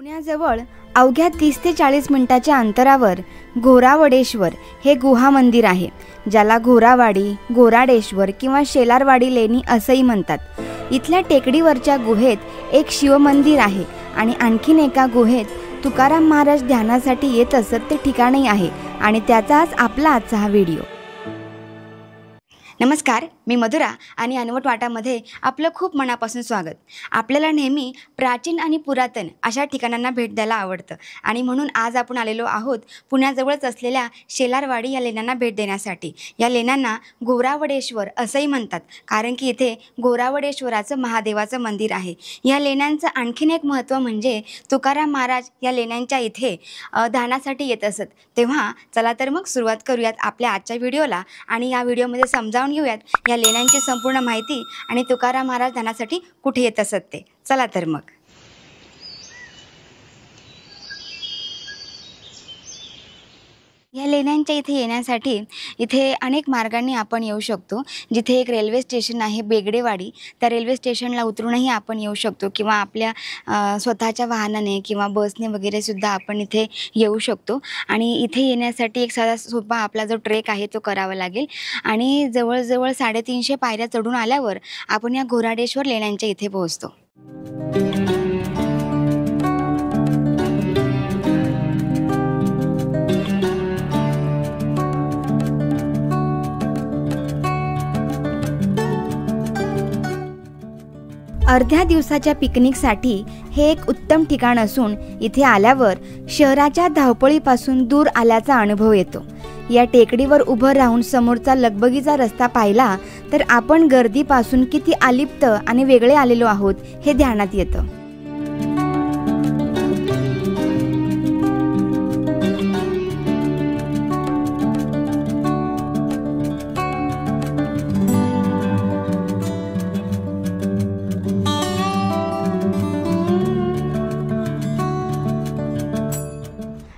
पुण्याजवळ अवघ्या 30 ते 40 मिनिटाच्या अंतरावर घोरावडेश्वर हे गुहा मंदिर आहे, ज्याला घोरावाडी, घोराडेश्वर किंवा शेलारवाडी लेणी असंही म्हणतात। इथल्या टेकडीवरच्या गुहेत एक शिवमंदिर आहे आणि आणखीन एका गुहेत तुकाराम महाराज ध्यानासाठी येत असत ते ठिकाणही आहे आणि त्याचाच आपला आजचा हा व्हिडिओ। नमस्कार, मी मधुरा आणि अनवट वाटामध्ये आपलं खूप मनापासून स्वागत। आपल्याला नेहमी प्राचीन आणि पुरातन अशा ठिकाणांना भेट द्यायला आवडतं आणि म्हणून आज आपण आलेलो आहोत पुण्याजवळच असलेल्या शेलारवाडी या लेण्यांना भेट देण्यासाठी। या लेण्यांना घोरावडेश्वर असंही म्हणतात, कारण की इथे घोरावडेश्वराचं महादेवाचं मंदिर आहे। या लेण्यांचं आणखीन एक महत्त्व म्हणजे तुकाराम महाराज या लेण्यांच्या इथे ध्यानासाठी येत असत। तेव्हा चला तर मग सुरुवात करूयात आपल्या आजच्या व्हिडिओला आणि या व्हिडिओमध्ये समजावून घेऊयात या लेण्यांची संपूर्ण माहिती आणि तुकाराम महाराज ध्यानासाठी कुठे येत असत ते। चला तर मग। या लेण्यांच्या इथे येण्यासाठी इथे अनेक मार्गांनी आपण येऊ शकतो। जिथे एक रेल्वे स्टेशन आहे बेगडेवाडी, त्या रेल्वे स्टेशनला उतरूनही आपण येऊ शकतो किंवा आपल्या स्वतःच्या वाहनाने किंवा बसने वगैरे सुद्धा आपण इथे येऊ शकतो। आणि इथे येण्यासाठी एक साधा सोपा आपला जो ट्रेक आहे तो करावा लागेल आणि जवळजवळ 350 पायऱ्या चढून आल्यावर आपण या घोराडेश्वर लेण्यांच्या इथे पोहोचतो। अर्ध्या दिवसाच्या पिकनिकसाठी हे एक उत्तम ठिकाण असून इथे आल्यावर शहराच्या धावपळीपासून दूर आल्याचा अनुभव येतो। या टेकडीवर उभं राहून समोरचा लगबगीचा रस्ता पाहिला तर आपण गर्दीपासून किती अलिप्त आणि वेगळे आलेलो आहोत हे ध्यानात येतं।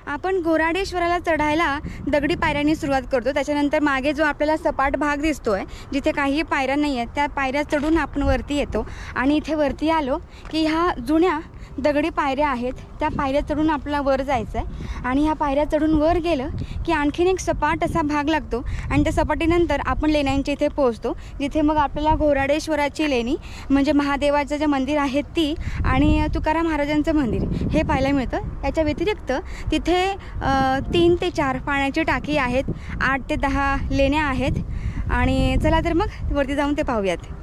आपण घोराडेश्वराला चढायला दगडी पायऱ्यांनी सुरुवात करतो। त्याच्यानंतर मागे जो आपल्याला सपाट भाग दिसतोय, जिथे काही पायऱ्या नाही आहेत, त्या पायऱ्या चढून आपण वरती येतो आणि इथे वरती आलो की ह्या जुन्या दगडी पायऱ्या आहेत, त्या पायऱ्या चढून आपल्याला वर जायचं आहे आणि ह्या पायऱ्या चढून वर गेलं की आणखीन एक सपाट असा भाग लागतो आणि त्या सपाटीनंतर आपण लेण्यांच्या इथे पोहोचतो, जिथे मग आपल्याला घोराडेश्वराची लेणी म्हणजे महादेवाचं जे मंदिर आहे ती आणि तुकाराम महाराजांचं मंदिर हे पाहायला मिळतं। याच्या व्यतिरिक्त तिथे 3 ते 4 पाण्याची टाकी आहेत, 8 ते 10 लेण्या आहेत आणि चला तर मग वरती जाऊन ते पाहूयात।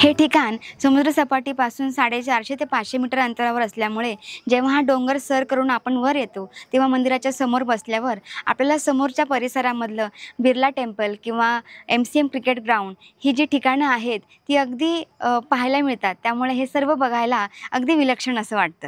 हे ठिकाण समुद्रसपाटीपासून 450 ते 500 मीटर अंतरावर असल्यामुळे जेव्हा हा डोंगर सर करून आपण वर येतो तेव्हा मंदिराच्या समोर बसल्यावर आपल्याला समोरच्या परिसरामधलं बिर्ला टेम्पल किंवा MCM क्रिकेट ग्राउंड ही जी ठिकाणं आहेत ती अगदी पाहायला मिळतात। त्यामुळे हे सर्व बघायला अगदी विलक्षण असं वाटतं।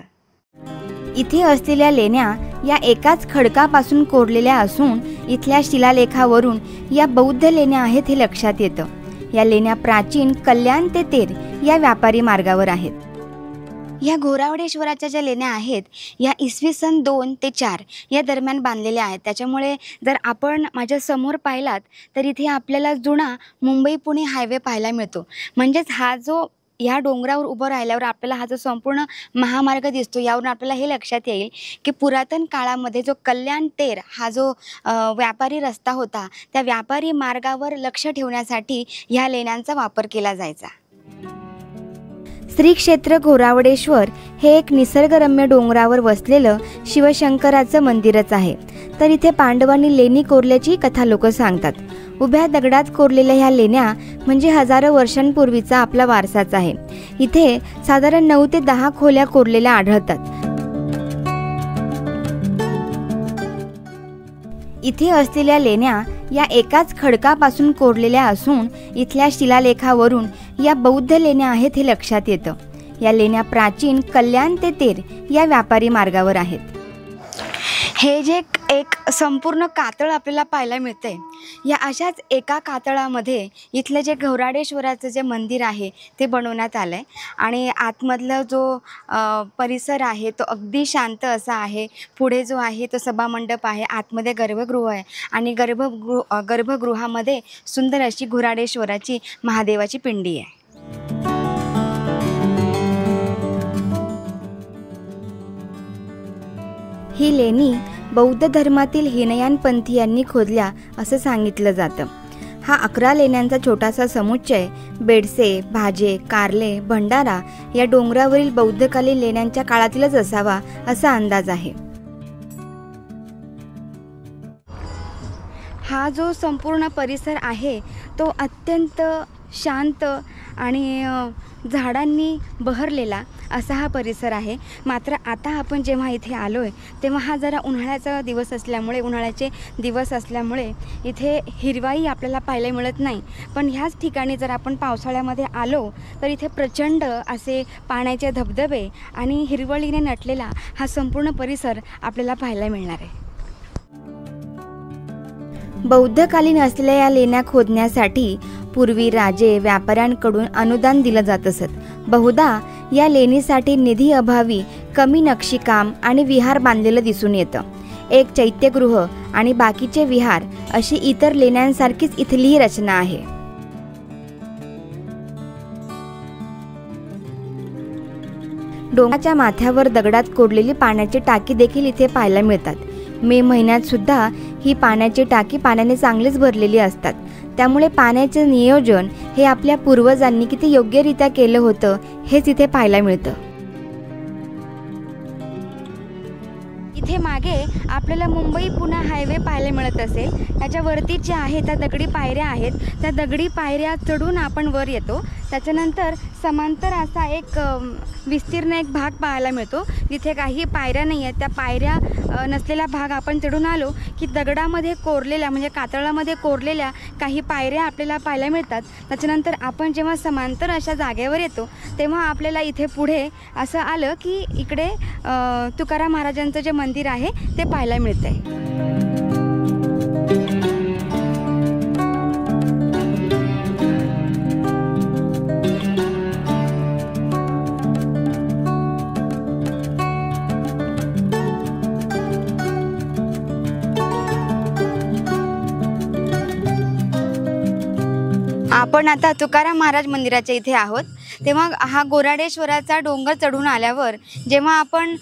इथे असलेल्या लेण्या या एकाच खडकापासून कोरलेल्या असून इथल्या शिलालेखावरून या बौद्ध लेण्या आहेत हे लक्षात येतं। या लेण्या प्राचीन कल्याण ते तेर या व्यापारी मार्गावर आहेत। या घोरावडेश्वराच्या ज्या लेण्या आहेत या इसवी 2 ते 4 या दरम्यान बांधलेल्या आहेत। त्याच्यामुळे जर आपण माझ्या समोर पाहिलात तर इथे आपल्याला जुना मुंबई पुणे हायवे पाहायला मिळतो। म्हणजेच हा जो या डोंगरावर उभं राहिल्यावर आपल्याला हा जो संपूर्ण महामार्ग दिसतो, यावरून आपल्याला हे लक्षात येईल की पुरातन काळामध्ये जो कल्याण तेर हा जो व्यापारी रस्ता होता, त्या व्यापारी मार्गावर लक्ष ठेवण्यासाठी ह्या लेण्यांचा वापर केला जायचा। श्री क्षेत्र घोरावडेश्वर हे एक निसर्गरम्य डोंगरावर वसलेलं शिवशंकराचं मंदिरच आहे। तर इथे पांडवांनी लेणी कोरल्याची कथा लोक सांगतात। उभ्या दगडात कोरलेल्या ह्या लेण्या म्हणजे हजारो वर्षांपूर्वीचा आपला वारसाच आहे। इथे साधारण 9 ते 10 खोल्या कोरलेल्या आढळतात। इथे असलेल्या लेण्या या एकाच खडकापासून कोरलेल्या असून इथल्या शिलालेखावरून या बौद्ध लेण्या आहेत हे लक्षात येतं। या लेण्या प्राचीन कल्याण ते तेर या व्यापारी मार्गावर आहेत। हे जे एक संपूर्ण कातळ आपल्याला पाहायला मिळते, या अशाच एका कातळामध्ये इथलं जे घोराडेश्वराचं जे मंदिर आहे ते बनवण्यात आलं आहे आणि आतमधला जो परिसर आहे तो अगदी शांत असा आहे। पुढे जो आहे तो सभामंडप आहे, आतमध्ये गर्भगृह आहे आणि गर्भगृहामध्ये सुंदर अशी घोराडेश्वराची महादेवाची पिंडी आहे। ही लेणी बौद्ध धर्मातील हीनयान पंथीयांनी खोदल्या असं सांगितलं जातं। हा 11 लेण्यांचा छोटासा समुच्चय बेडसे, भाजे, कारले, भंडारा या डोंगरावरील बौद्धकालीन लेण्यांच्या काळातीलच असावा असा अंदाज आहे। हा जो संपूर्ण परिसर आहे तो अत्यंत शांत आणि झाडांनी बहरलेला असा हा परिसर आहे। मात्र आता आपण जेव्हा इथे आलोय तेव्हा हा जरा उन्हाळ्याचे दिवस असल्यामुळे इथे हिरवाई आपल्याला पाहायला मिळत नाही। पण ह्याच ठिकाणी जर आपण पावसाळ्यामध्ये आलो तर इथे प्रचंड असे पाण्याचे धबधबे आणि हिरवळीने नटलेला हा संपूर्ण परिसर आपल्याला पाहायला मिळणार आहे। बौद्धकालीन असलेल्या या लेण्या खोदण्यासाठी पूर्वी राजे व्यापाऱ्यांकडून अनुदान दिलं जात असत। बहुधा या लेणीसाठी निधी अभावी कमी नक्षीकाम आणि विहार बांधलेलं दिसून येतं। एक चैत्यगृह आणि बाकीचे विहार अशी इतर लेण्यांसारखीच इथलीही रचना आहे। डोंगराच्या माथ्यावर दगडात कोरलेली पाण्याची टाकी देखील इथे पाहायला मिळतात। मे महिन्यात सुद्धा ही पाण्याची टाकी पाण्याने चांगलीच भरलेली असतात। त्यामुळे पाण्याचे नियोजन हे आपल्या पूर्वजांनी किती योग्यरित्या केलं होतं हेच इथे पाहायला मिळतं। इथे मागे आपल्याला मुंबई पुणे हायवे पाहायला मिळत असेल। त्याच्यावरती जे आहे त्या दगडी पायऱ्या आहेत, त्या दगडी पायऱ्या चढून आपण वर येतो। त्याच्यानंतर समांतर असा एक विस्तीर्ण एक भाग पाहायला मिळतो जिथे काही पायऱ्या नाही आहेत। त्या पायऱ्या नसलेला भाग आपण चढून आलो की दगडामध्ये कोरलेल्या म्हणजे कातळामध्ये कोरलेल्या काही पायऱ्या आपल्याला पाहायला मिळतात। त्याच्यानंतर आपण जेव्हा समांतर अशा जागेवर येतो तेव्हा आपल्याला इथे पुढे असं आलं की इकडे तुकाराम महाराजांचं जे मंदिर आहे ते पाहायला मिळतंय। आपण आता तुकाराम महाराज मंदिराच्या इथे आहोत। तेव्हा हा घोराडेश्वराचा डोंगर चढून आल्यावर जेव्हा आपण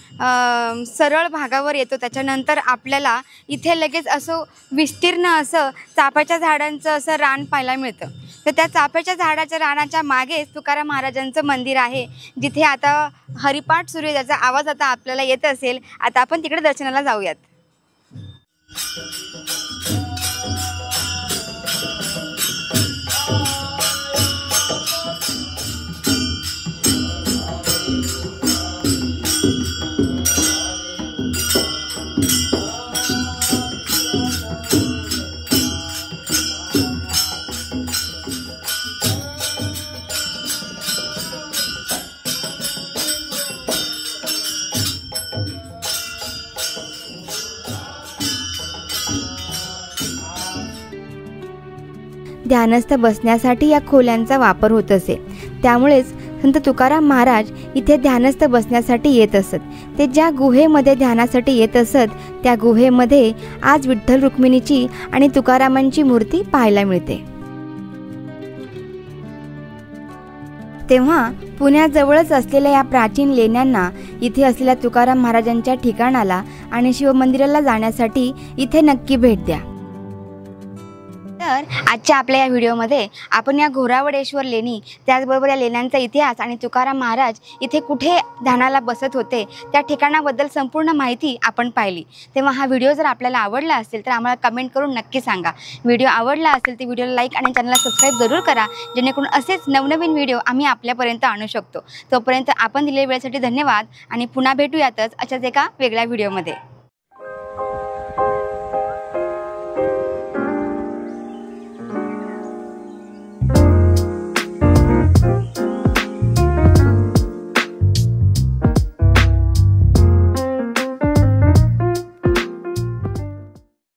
सरळ भागावर येतो त्याच्यानंतर आपल्याला इथे लगेच असं विस्तीर्ण असं चाफ्याच्या झाडांचं असं रान पाहायला मिळतं। तर त्या चाफ्याच्या झाडाच्या रानाच्या मागेच तुकाराम महाराजांचं मंदिर आहे, जिथे आता हरिपाठ सुरू आहे, त्याचा आवाज आता आपल्याला येत असेल। आता आपण तिकडे दर्शनाला जाऊयात। ध्यानस्थ बसण्यासाठी या खोल्यांचा वापर होत असे। त्यामुळेच संत तुकाराम महाराज इथे ध्यानस्थ बसण्यासाठी येत असत। ते ज्या गुहेमध्ये ध्यानासाठी येत असत त्या गुहेमध्ये आज विठ्ठल रुक्मिणीची आणि तुकारामांची मूर्ती पाहायला मिळते। तेव्हा पुण्याजवळच असलेल्या या प्राचीन लेण्यांना, इथे असलेल्या तुकाराम महाराजांच्या ठिकाणाला आणि शिवमंदिराला जाण्यासाठी इथे नक्की भेट द्या। तर आजच्या आपल्या या व्हिडिओमध्ये आपण या घोरावडेश्वर लेणी, त्याचबरोबर या लेण्यांचा इतिहास आणि तुकाराम महाराज इथे कुठे ध्यानाला बसत होते त्या ठिकाणाबद्दल संपूर्ण माहिती आपण पाहिली। तेव्हा हा व्हिडिओ जर आपल्याला आवडला असेल तर आम्हाला कमेंट करून नक्की सांगा। व्हिडिओ आवडला असेल तर व्हिडिओला लाईक आणि चॅनलला सबस्क्राईब जरूर करा, जेणेकरून असेच नवनवीन व्हिडिओ आम्ही आपल्यापर्यंत आणू शकतो। तोपर्यंत आपण दिलेल्या वेळेसाठी धन्यवाद आणि पुन्हा भेटूयातच अशाच एका वेगळ्या व्हिडिओमध्ये।